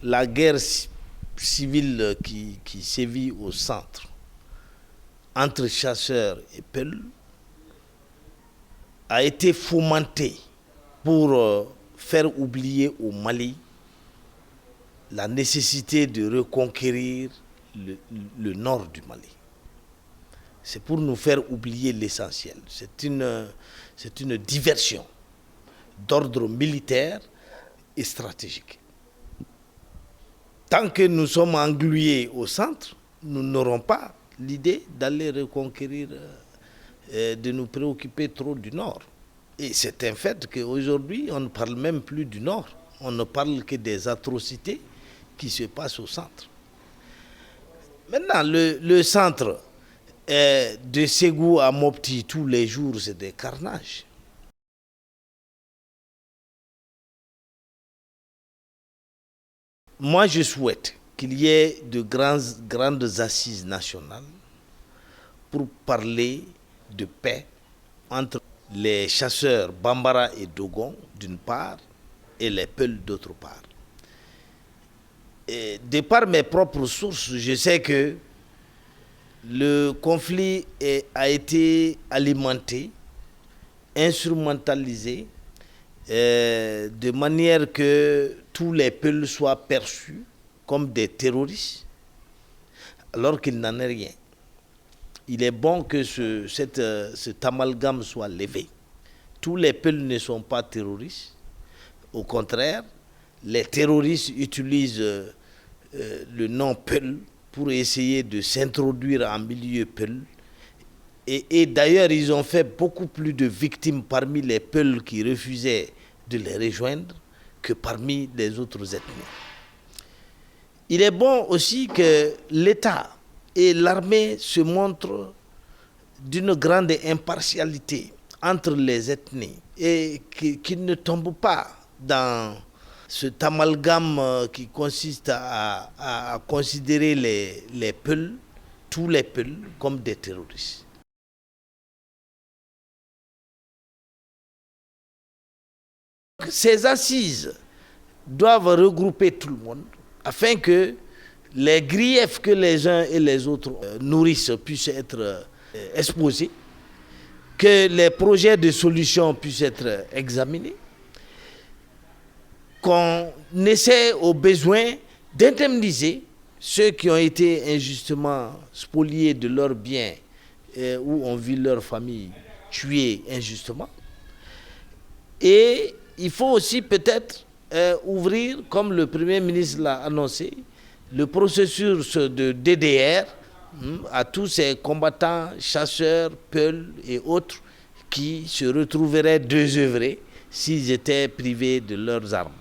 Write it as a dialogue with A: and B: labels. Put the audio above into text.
A: la guerre civile qui sévit au centre entre chasseurs et peuls a été fomentée pour faire oublier au Mali la nécessité de reconquérir le nord du Mali. C'est pour nous faire oublier l'essentiel. C'est une diversion d'ordre militaire et stratégique. Tant que nous sommes englués au centre, nous n'aurons pas l'idée d'aller reconquérir, de nous préoccuper trop du nord. Et c'est un fait qu'aujourd'hui, on ne parle même plus du nord. On ne parle que des atrocités qui se passent au centre. Maintenant, le centre, de Ségou à Mopti, tous les jours, c'est des carnages. Moi, je souhaite qu'il y ait de grandes assises nationales pour parler de paix entre les chasseurs Bambara et Dogon, d'une part, et les Peuls, d'autre part. Et de par mes propres sources, je sais que le conflit a été alimenté, instrumentalisé, de manière que tous les peuples soient perçus comme des terroristes, alors qu'il n'en est rien. Il est bon que cet amalgame soit levé. Tous les peuples ne sont pas terroristes. Au contraire, les terroristes utilisent le nom peul pour essayer de s'introduire en milieu peul. Et d'ailleurs, ils ont fait beaucoup plus de victimes parmi les peuls qui refusaient de les rejoindre que parmi les autres ethnies. Il est bon aussi que l'État et l'armée se montrent d'une grande impartialité entre les ethnies et qu'ils ne tombent pas dans cet amalgame qui consiste à considérer les Peuls, tous les Peuls, comme des terroristes. Ces assises doivent regrouper tout le monde afin que les griefs que les uns et les autres nourrissent puissent être exposés, que les projets de solutions puissent être examinés, qu'on essaie au besoin d'indemniser ceux qui ont été injustement spoliés de leurs biens ou ont vu leur famille tuée injustement. Et il faut aussi peut-être ouvrir, comme le Premier ministre l'a annoncé, le processus de DDR à tous ces combattants, chasseurs, peuls et autres qui se retrouveraient désœuvrés s'ils étaient privés de leurs armes.